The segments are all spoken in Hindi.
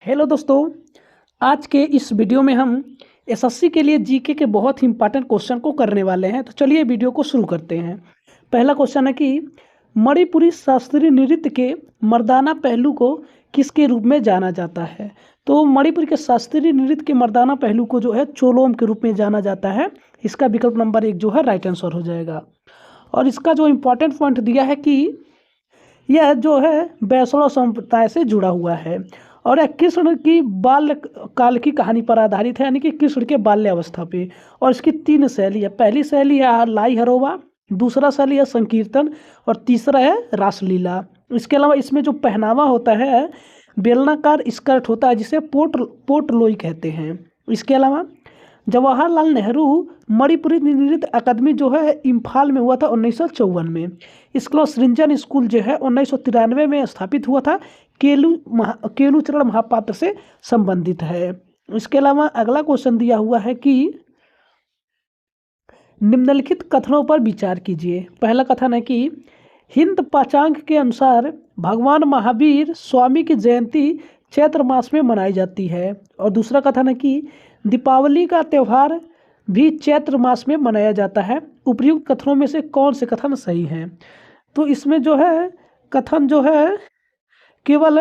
हेलो दोस्तों। आज के इस वीडियो में हम एसएससी के लिए जीके के बहुत ही इंपॉर्टेंट क्वेश्चन को करने वाले हैं। तो चलिए वीडियो को शुरू करते हैं। पहला क्वेश्चन है कि मणिपुरी शास्त्रीय नृत्य के मर्दाना पहलू को किसके रूप में जाना जाता है। तो मणिपुर के शास्त्रीय नृत्य के मर्दाना पहलू को जो है चोलोम के रूप में जाना जाता है। इसका विकल्प नंबर 1 जो है राइट आंसर हो जाएगा। और इसका जो इम्पोर्टेंट पॉइंट दिया है कि यह जो है वैष्णव संप्रदाय से जुड़ा हुआ है और यह कृष्ण की बाल्य काल की कहानी पर आधारित है, यानी कि कृष्ण के बाल्य अवस्था पे। और इसकी 3 शैली है। पहली शैली है लाई हरोवा, दूसरा शैली है संकीर्तन और तीसरा है रासलीला। इसके अलावा इसमें जो पहनावा होता है बेलनाकार स्कर्ट होता है जिसे पोटलोई कहते हैं। इसके अलावा जवाहरलाल नेहरू मणिपुरी नृत्य अकादमी जो है इम्फाल में हुआ था 1954 में। इसके अलावा सृंजन स्कूल जो है 1993 में स्थापित हुआ था, केलूचरण महापात्र से संबंधित है। इसके अलावा अगला क्वेश्चन दिया हुआ है कि निम्नलिखित कथनों पर विचार कीजिए। पहला कथन है कि हिंद पाचांग के अनुसार भगवान महावीर स्वामी की जयंती चैत्र मास में मनाई जाती है। और दूसरा कथन है कि दीपावली का त्यौहार भी चैत्र मास में मनाया जाता है। उपर्युक्त कथनों में से कौन से कथन सही हैं। तो इसमें जो है कथन जो है केवल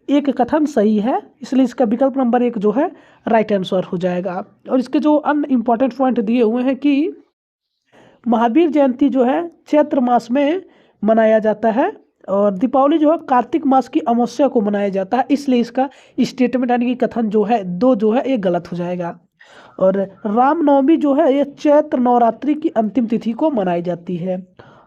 एक कथन सही है, इसलिए इसका विकल्प नंबर 1 जो है राइट आंसर हो जाएगा। और इसके जो अन्य इम्पोर्टेंट पॉइंट दिए हुए हैं कि महावीर जयंती जो है चैत्र मास में मनाया जाता है और दीपावली जो है कार्तिक मास की अमावस्या को मनाया जाता है, इसलिए इसका स्टेटमेंट यानी कि कथन जो है 2 जो है ये गलत हो जाएगा। और रामनवमी जो है ये चैत्र नवरात्रि की अंतिम तिथि को मनाई जाती है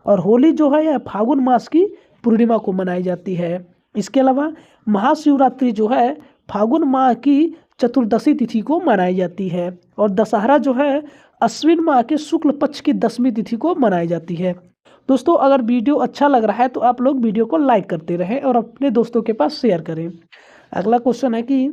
और होली जो है यह फागुन मास की पूर्णिमा को मनाई जाती है। इसके अलावा महाशिवरात्रि जो है फागुन माह की चतुर्दशी तिथि को मनाई जाती है और दशहरा जो है अश्विन माह के शुक्ल पक्ष की 10वीं तिथि को मनाई जाती है। दोस्तों अगर वीडियो अच्छा लग रहा है तो आप लोग वीडियो को लाइक करते रहें और अपने दोस्तों के पास शेयर करें। अगला क्वेश्चन है कि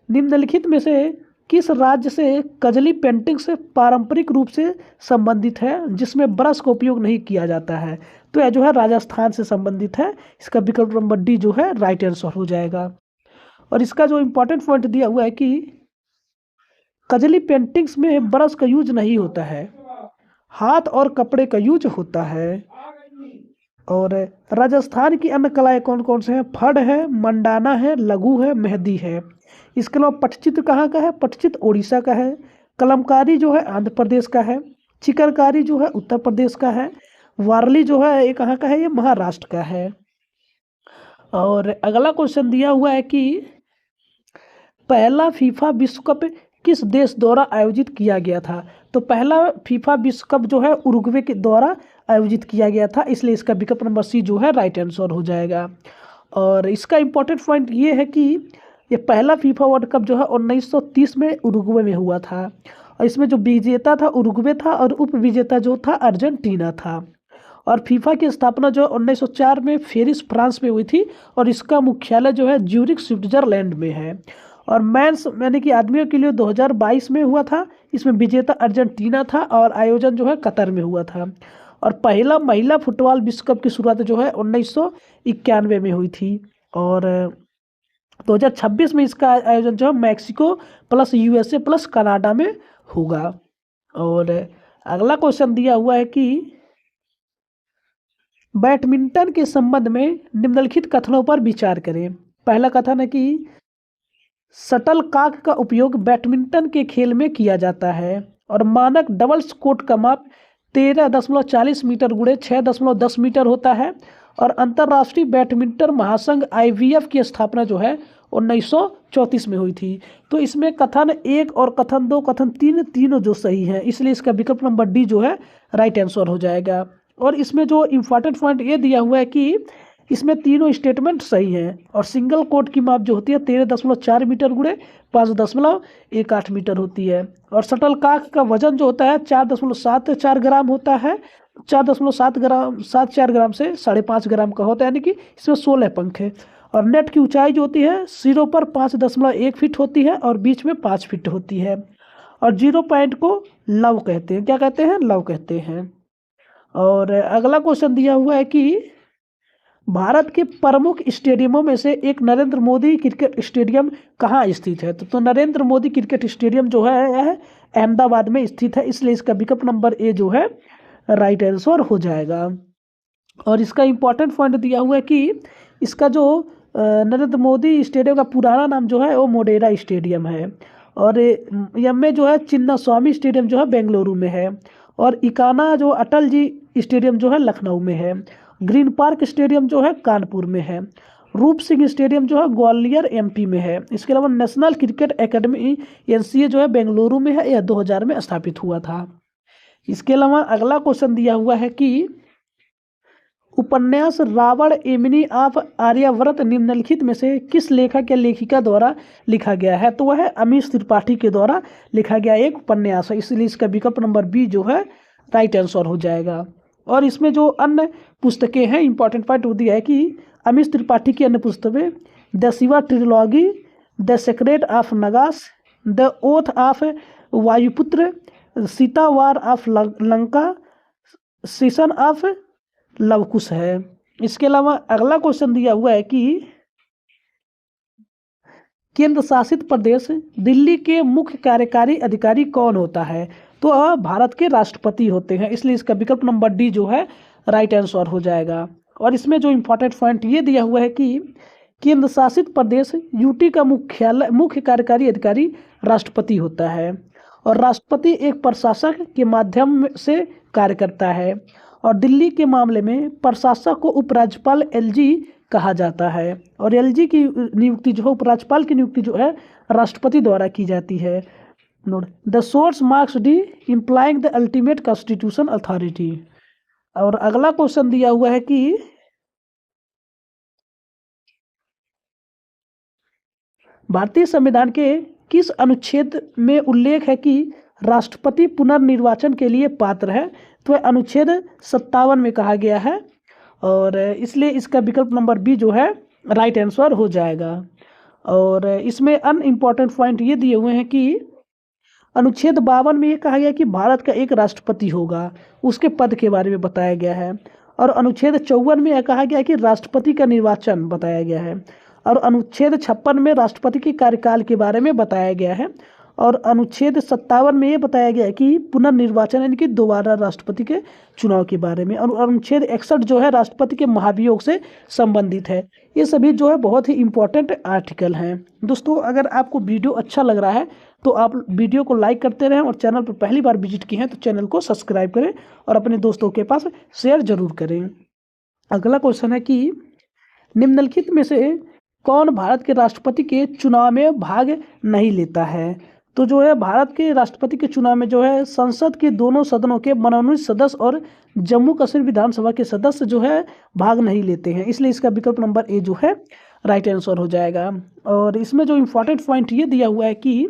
निम्नलिखित में से किस राज्य से कजली पेंटिंग से पारंपरिक रूप से संबंधित है जिसमें ब्रश का उपयोग नहीं किया जाता है। तो यह जो है राजस्थान से संबंधित है। इसका विकल्प नंबर डी जो है राइट आंसर हो जाएगा। और इसका जो इम्पोर्टेंट पॉइंट दिया हुआ है कि कजली पेंटिंग्स में ब्रश का यूज नहीं होता है, हाथ और कपड़े का यूज होता है। और राजस्थान की अन्य कलाएं कौन कौन से हैं। फड़ है, मंडाना है, लघु है, मेहंदी है। इसके अलावा पटचित्र कहाँ का है। पटचित्र उड़ीसा का है। कलमकारी जो है आंध्र प्रदेश का है। चिकनकारी जो है उत्तर प्रदेश का है। वारली जो है ये कहाँ का है, ये महाराष्ट्र का है। और अगला क्वेश्चन दिया हुआ है कि पहला फीफा विश्व कप किस देश द्वारा आयोजित किया गया था। तो पहला फीफा विश्व कप जो है उरुग्वे के द्वारा आयोजित किया गया था, इसलिए इसका विकल्प नंबर सी जो है राइट आंसर हो जाएगा। और इसका इम्पोर्टेंट पॉइंट ये है कि ये पहला फीफा वर्ल्ड कप जो है 1930 में उरुग्वे में हुआ था और इसमें जो विजेता था उरुग्वे था और उप विजेता जो था अर्जेंटीना था। और फीफा की स्थापना जो है 1904 में पेरिस फ्रांस में हुई थी और इसका मुख्यालय जो है ज्यूरिख स्विट्जरलैंड में है। और मेंस यानी कि आदमियों के लिए 2022 में हुआ था। इसमें विजेता अर्जेंटीना था और आयोजन जो है कतर में हुआ था। और पहला महिला फुटबॉल विश्व कप की शुरुआत जो है 1991 में हुई थी और 2026 में इसका आयोजन जो है Mexico plus USA plus Canada में होगा। और अगला क्वेश्चन दिया हुआ है कि बैडमिंटन के संबंध में निम्नलिखित कथनों पर विचार करें। पहला कथन है कि शटलकॉक का उपयोग बैडमिंटन के खेल में किया जाता है और मानक डबल्स कोर्ट का माप 13.40 मीटर गुणे 6.10 मीटर होता है। और अंतर्राष्ट्रीय बैडमिंटन महासंघ IBF की स्थापना जो है 1934 में हुई थी। तो इसमें कथन 1 और कथन 2 कथन 3 तीनों जो सही हैं, इसलिए इसका विकल्प नंबर डी जो है राइट आंसर हो जाएगा। और इसमें जो इम्पोर्टेंट पॉइंट ये दिया हुआ है कि इसमें तीनों स्टेटमेंट सही हैं और सिंगल कोर्ट की माप जो होती है 13.4 मीटर गुणे 5.18 मीटर होती है। और शटलकॉक का वजन जो होता है 4.74 ग्राम होता है। 4.74 ग्राम से 5.5 ग्राम का होता है, यानी कि इसमें 16 पंख है। और नेट की ऊंचाई जो होती है सिरों पर 5.1 फीट होती है और बीच में 5 फीट होती है। और 0 पॉइंट को लव कहते हैं। क्या कहते हैं, लव कहते हैं। और अगला क्वेश्चन दिया हुआ है कि भारत के प्रमुख स्टेडियमों में से एक नरेंद्र मोदी क्रिकेट स्टेडियम कहाँ स्थित है? तो नरेंद्र मोदी क्रिकेट स्टेडियम जो है यह अहमदाबाद में स्थित है, इसलिए इसका विकल्प नंबर ए जो है राइट आंसर हो जाएगा। और इसका इम्पोर्टेंट पॉइंट दिया हुआ है कि इसका जो नरेंद्र मोदी स्टेडियम का पुराना नाम जो है वो मोटेरा स्टेडियम है, और में जो है चिन्ना स्वामी स्टेडियम जो है बेंगलुरु में है, और इकाना जो अटल जी स्टेडियम जो है लखनऊ में है, ग्रीन पार्क स्टेडियम जो है कानपुर में है, रूप सिंह स्टेडियम जो है ग्वालियर एमपी में है। इसके अलावा नेशनल क्रिकेट एकेडमी एनसीए जो है बेंगलुरु में है, यह 2000 में स्थापित हुआ था। इसके अलावा अगला क्वेश्चन दिया हुआ है कि उपन्यास रावण एमिनी ऑफ आर्यावर्त निम्नलिखित में से किस लेखक या लेखिका द्वारा लिखा गया है? तो वह है अमीश त्रिपाठी के द्वारा लिखा गया एक उपन्यास है, इसलिए इसका विकल्प नंबर बी जो है राइट आंसर हो जाएगा। और इसमें जो अन्य पुस्तकें हैं, इंपॉर्टेंट पॉइंट वो दिया है कि अमीश त्रिपाठी की अन्य पुस्तकें the Shiva trilogy, the secret of Nagas, the oath of Vayuputra, Sita war of Lanka, season of Lavkush है। इसके अलावा अगला क्वेश्चन दिया हुआ है कि केंद्र शासित प्रदेश दिल्ली के मुख्य कार्यकारी अधिकारी कौन होता है? तो भारत के राष्ट्रपति होते हैं, इसलिए इसका विकल्प नंबर डी जो है राइट आंसर हो जाएगा। और इसमें जो इम्पोर्टेंट पॉइंट ये दिया हुआ है कि केंद्र शासित प्रदेश यूटी का मुख्य कार्यकारी अधिकारी राष्ट्रपति होता है, और राष्ट्रपति एक प्रशासक के माध्यम से कार्य करता है, और दिल्ली के मामले में प्रशासक को उपराज्यपाल एलजी कहा जाता है, और एलजी की नियुक्ति जो है उपराज्यपाल की नियुक्ति जो है राष्ट्रपति द्वारा की जाती है। Note the source marks D implying the ultimate constitution authority. और अगला क्वेश्चन दिया हुआ है कि भारतीय संविधान के किस अनुच्छेद में उल्लेख है कि राष्ट्रपति पुनर्निर्वाचन के लिए पात्र है? तो अनुच्छेद 57 में कहा गया है, और इसलिए इसका विकल्प नंबर बी जो है राइट आंसर हो जाएगा। और इसमें अनइम्पॉर्टेंट पॉइंट ये दिए हुए हैं कि अनुच्छेद 52 में ये कहा गया कि भारत का एक राष्ट्रपति होगा, उसके पद के बारे में बताया गया है, और अनुच्छेद 54 में यह कहा गया कि राष्ट्रपति का निर्वाचन बताया गया है, और अनुच्छेद 56 में राष्ट्रपति के कार्यकाल के बारे में बताया गया है, और अनुच्छेद 57 में ये बताया गया है कि पुनर्निर्वाचन यानी कि दोबारा राष्ट्रपति के चुनाव के बारे में, और अनुच्छेद 61 जो है राष्ट्रपति के महाभियोग से संबंधित है। ये सभी जो है बहुत ही इंपॉर्टेंट आर्टिकल हैं। दोस्तों, अगर आपको वीडियो अच्छा लग रहा है तो आप वीडियो को लाइक करते रहें, और चैनल पर पहली बार विजिट किए हैं तो चैनल को सब्सक्राइब करें और अपने दोस्तों के पास शेयर जरूर करें। अगला क्वेश्चन है कि निम्नलिखित में से कौन भारत के राष्ट्रपति के चुनाव में भाग नहीं लेता है? तो जो है भारत के राष्ट्रपति के चुनाव में जो है संसद के दोनों सदनों के मनोनीत सदस्य और जम्मू कश्मीर विधानसभा के सदस्य जो है भाग नहीं लेते हैं, इसलिए इसका विकल्प नंबर ए जो है राइट आंसर हो जाएगा। और इसमें जो इम्पोर्टेंट पॉइंट ये दिया हुआ है कि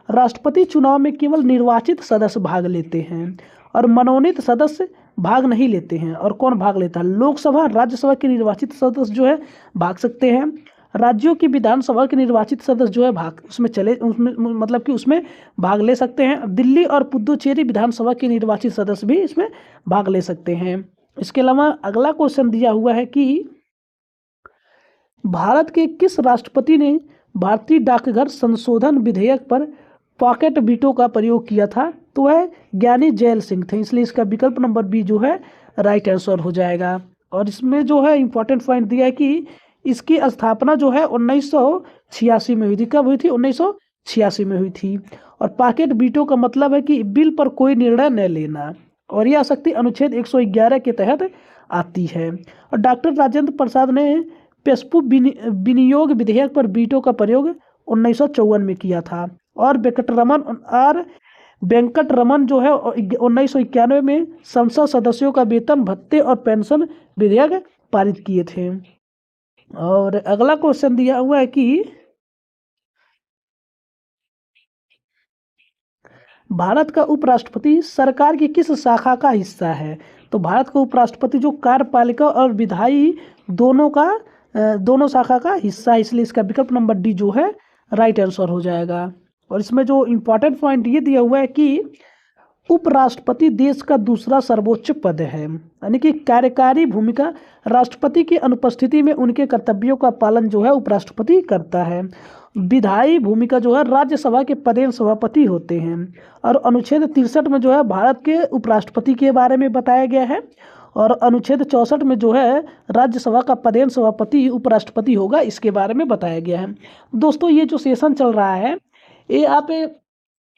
राष्ट्रपति चुनाव में केवल निर्वाचित सदस्य भाग लेते हैं, और मनोनीत सदस्य भाग नहीं लेते हैं। और कौन भाग लेता है? लोकसभा राज्यसभा के निर्वाचित सदस्य जो है भाग सकते हैं, राज्यों की विधानसभा के निर्वाचित सदस्य जो है उसमें मतलब कि उसमें भाग ले सकते हैं। दिल्ली और पुदुचेरी विधानसभा के निर्वाचित सदस्य भी इसमें भाग ले सकते हैं। इसके अलावा अगला क्वेश्चन दिया हुआ है कि भारत के किस राष्ट्रपति ने भारतीय डाकघर संशोधन विधेयक पर पॉकेट वीटो का प्रयोग किया था? तो वह ज्ञानी जैल सिंह थे, इसलिए इसका विकल्प नंबर बी जो है राइट आंसर हो जाएगा। और इसमें जो है इम्पोर्टेंट पॉइंट दिया है कि इसकी स्थापना जो है 1986 में हुई थी। कब हुई थी? 1986 में हुई थी। और पॉकेट वीटो का मतलब है कि बिल पर कोई निर्णय न लेना, और यह आशक्ति अनुच्छेद 111 के तहत आती है। और डॉक्टर राजेंद्र प्रसाद ने पेस्पू विनियोग विधेयक पर वीटो का प्रयोग 1954 में किया था। और वेंकटरमन जो है 1991 में संसद सदस्यों का वेतन भत्ते और पेंशन विधेयक पारित किए थे। और अगला क्वेश्चन दिया हुआ है कि भारत का उपराष्ट्रपति सरकार की किस शाखा का हिस्सा है? तो भारत का उपराष्ट्रपति जो कार्यपालिका और विधायी दोनों शाखा का हिस्सा है, इसलिए इसका विकल्प नंबर डी जो है राइट आंसर हो जाएगा। और इसमें जो इम्पोर्टेंट पॉइंट ये दिया हुआ है कि उपराष्ट्रपति देश का दूसरा सर्वोच्च पद है, यानी कि कार्यकारी भूमिका राष्ट्रपति की अनुपस्थिति में उनके कर्तव्यों का पालन जो है उपराष्ट्रपति करता है। विधायी भूमिका जो है राज्यसभा के पदेन सभापति होते हैं। और अनुच्छेद 63 में जो है भारत के उपराष्ट्रपति के बारे में बताया गया है, और अनुच्छेद 64 में जो है राज्यसभा का पदेन सभापति उपराष्ट्रपति होगा, इसके बारे में बताया गया है। दोस्तों, ये जो सेशन चल रहा है, ये आप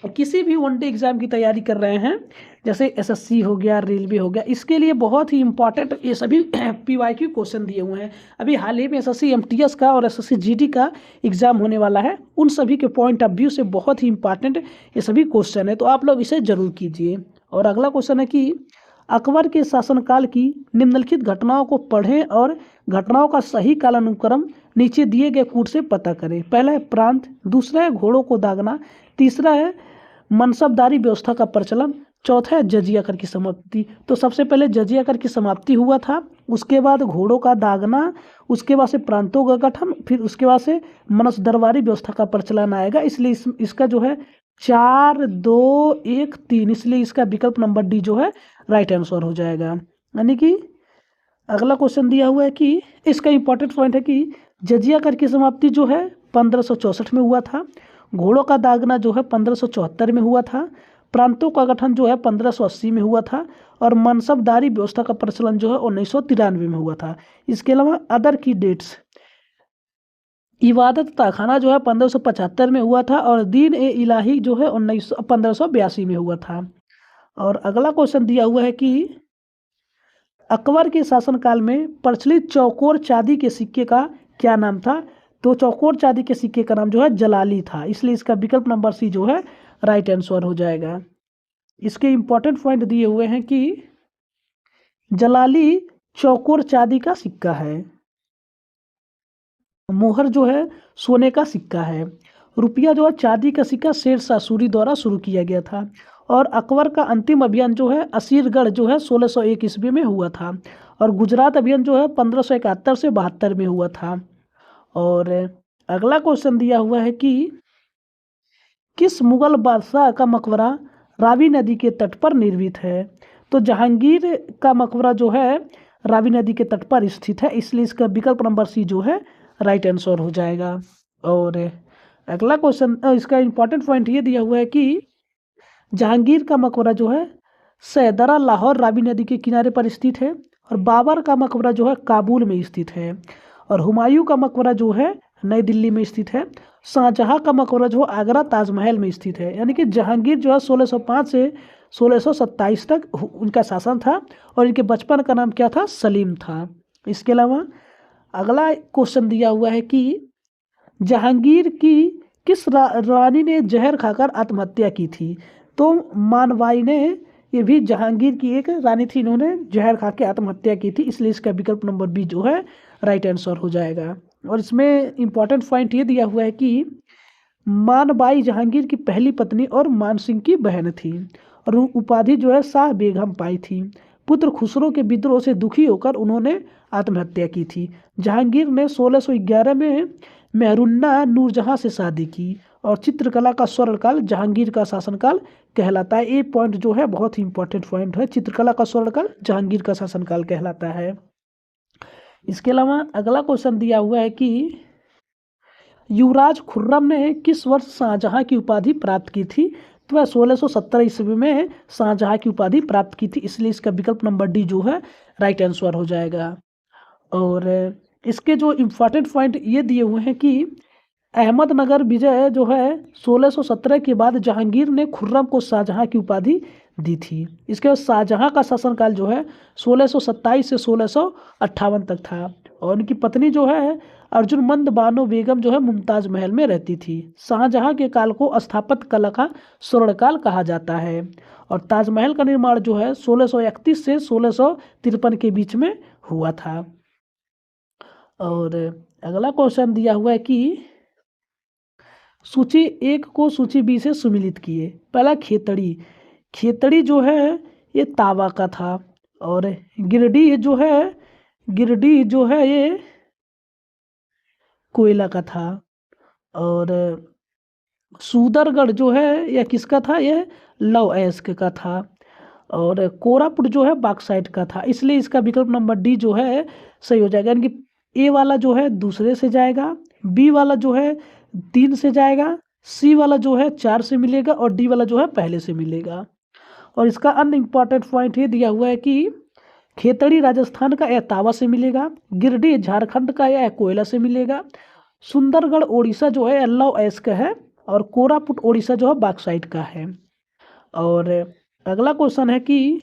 किसी भी वनडे एग्जाम की तैयारी कर रहे हैं, जैसे एसएससी हो गया, रेलवे हो गया, इसके लिए बहुत ही इंपॉर्टेंट ये सभी पीवाईक्यू क्वेश्चन दिए हुए हैं। अभी हाल ही में एसएससी एमटीएस का और एसएससी जीडी का एग्जाम होने वाला है, उन सभी के पॉइंट ऑफ व्यू से बहुत ही इंपॉर्टेंट ये सभी क्वेश्चन है, तो आप लोग इसे जरूर कीजिए। और अगला क्वेश्चन है कि अकबर के शासनकाल की निम्नलिखित घटनाओं को पढ़ें और घटनाओं का सही कालानुक्रम नीचे दिए गए कूट से पता करें। पहला है प्रांत, दूसरा है घोड़ों को दागना, तीसरा है मनसबदारी व्यवस्था का प्रचलन, चौथा है जजिया कर की समाप्ति। तो सबसे पहले जजिया कर की समाप्ति हुआ था, उसके बाद घोड़ों का दागना, उसके बाद से प्रांतों का गठन, फिर उसके बाद से मनसदरबारी व्यवस्था का प्रचलन आएगा। इसलिए इसका जो है 4, 2, 1, 3, इसलिए इसका विकल्प नंबर डी जो है राइट आंसर हो जाएगा। यानी कि अगला क्वेश्चन दिया हुआ है कि इसका इंपॉर्टेंट पॉइंट है कि जजिया कर की समाप्ति जो है 1564 में हुआ था, घोड़ों का दागना जो है 1574 में हुआ था, प्रांतों का गठन जो है 1580 में हुआ था, और मनसबदारी व्यवस्था का प्रचलन जो है 1993 में हुआ था। इसके अलावा अदर की डेट्स, इबादत ताखाना जो है 1575 में हुआ था, और दीन ए इलाही जो है 1582 में हुआ था। और अगला क्वेश्चन दिया हुआ है कि अकबर के शासनकाल में प्रचलित चौकोर चांदी के सिक्के का क्या नाम था। तो चौकोर चांदी के सिक्के का नाम जो है जलाली था, इसलिए इसका विकल्प नंबर सी जो है राइट आंसर हो जाएगा। इसके इंपॉर्टेंट पॉइंट दिए हुए हैं कि जलाली चौकोर चांदी का सिक्का है, मोहर जो है सोने का सिक्का है, रुपया जो है चांदी का सिक्का शेर शाह सूरी द्वारा शुरू किया गया था, और अकबर का अंतिम अभियान जो है असीरगढ़ जो है 1601 ईस्वी में हुआ था, और गुजरात अभियान जो है 1571 से 72 में हुआ था। और अगला क्वेश्चन दिया हुआ है कि किस मुगल बादशाह का मकबरा रावी नदी के तट पर निर्मित है। तो जहांगीर का मकबरा जो है रावी नदी के तट पर स्थित है, इसलिए इसका विकल्प नंबर सी जो है राइट आंसर हो जाएगा। और अगला क्वेश्चन, इसका इंपॉर्टेंट पॉइंट ये दिया हुआ है कि जहांगीर का मकबरा जो है सैदरा लाहौर रावी नदी के किनारे पर स्थित है, और बाबर का मकबरा जो है काबुल में स्थित है, और हुमायूं का मकबरा जो है नई दिल्ली में स्थित है, शाहजहां का मकबरा जो आगरा ताजमहल में स्थित है। यानी कि जहांगीर जो है 1605 से 1627 तक उनका शासन था, और इनके बचपन का नाम क्या था, सलीम था। इसके अलावा अगला क्वेश्चन दिया हुआ है कि जहांगीर की किस रानी ने जहर खाकर आत्महत्या की थी। तो मानबाई ने, ये भी जहांगीर की एक रानी थी, इन्होंने जहर खा के आत्महत्या की थी, इसलिए इसका विकल्प नंबर बी जो है राइट आंसर हो जाएगा। और इसमें इंपॉर्टेंट पॉइंट ये दिया हुआ है कि मानबाई जहांगीर की पहली पत्नी और मानसिंह की बहन थी, और उपाधि जो है शाह बेगम पाई थी। पुत्र खुसरो के विद्रोह से दुखी होकर उन्होंने आत्महत्या की थी। जहांगीर ने 1611 में मेहरुन्ना नूरजहां से शादी की, और चित्रकला का स्वर्णकाल जहांगीर का शासनकाल कहलाता है। ये पॉइंट जो है बहुत ही इंपॉर्टेंट पॉइंट है, चित्रकला का स्वर्णकाल जहांगीर का शासनकाल कहलाता है। इसके अलावा अगला क्वेश्चन दिया हुआ है कि युवराज खुर्रम ने किस वर्ष शाहजहां की उपाधि प्राप्त की थी। तो वह 1617 ईस्वी में शाहजहां की उपाधि प्राप्त की थी, इसलिए इसका विकल्प नंबर डी जो है राइट आंसर हो जाएगा। और इसके जो इम्पॉर्टेंट पॉइंट ये दिए हुए हैं कि अहमदनगर विजय जो है 1617 के बाद जहांगीर ने खुर्रम को शाहजहां की उपाधि दी थी। इसके बाद शाहजहां का शासनकाल जो है 1627 से 1658 तक था, और उनकी पत्नी जो है अर्जुनमंद बानो बेगम जो है मुमताज महल में रहती थी। शाहजहां के काल को स्थापत्य कला का स्वर्णकाल कहा जाता है, और ताजमहल का निर्माण जो है 1631 से 1653 के बीच में हुआ था। और अगला क्वेश्चन दिया हुआ है कि सूची 1 को सूची बी से सुमिलित किए। पहला खेतड़ी, खेतड़ी जो है ये तावा का था, और गिरडीह जो है ये कोयला का था, और सूदरगढ़ जो है यह किसका था, यह लव अयस्क का था। और कोरापुट जो है बॉक्साइट का था, इसलिए इसका विकल्प नंबर डी जो है सही हो जाएगा। यानी कि ए वाला जो है दूसरे से जाएगा, बी वाला जो है 3 से जाएगा, सी वाला जो है 4 से मिलेगा और डी वाला जो है पहले से मिलेगा। और इसका अन्य इम्पॉर्टेंट पॉइंट ये दिया हुआ है कि खेतड़ी राजस्थान का यह तावा से मिलेगा, गिरडीह झारखंड का यह कोयला से मिलेगा, सुंदरगढ़ उड़ीसा जो है लौह अयस्क है, और कोरापुट उड़ीसा जो है बॉक्साइट का है। और अगला क्वेश्चन है कि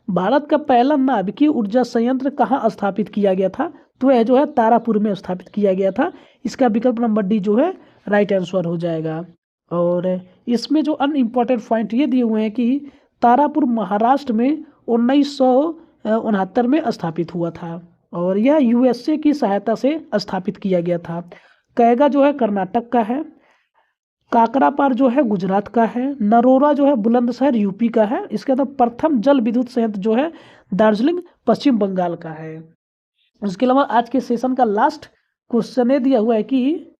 भारत का पहला नाभिकीय ऊर्जा संयंत्र कहाँ स्थापित किया गया था, तो यह जो है तारापुर में स्थापित किया गया था। इसका विकल्प नंबर डी जो है राइट आंसर हो जाएगा। और इसमें जो अनइम्पॉर्टेंट पॉइंट ये दिए हुए हैं कि तारापुर महाराष्ट्र में 1969 में स्थापित हुआ था, और यह यूएसए की सहायता से स्थापित किया गया था। कैगा जो है कर्नाटक का है, काकरापार जो है गुजरात का है, नरोरा जो है बुलंदशहर यूपी का है। इसके अंदर प्रथम जल विद्युत संयंत्र जो है दार्जिलिंग पश्चिम बंगाल का है। उसके अलावा आज के सेशन का लास्ट क्वेश्चन ये दिया हुआ है कि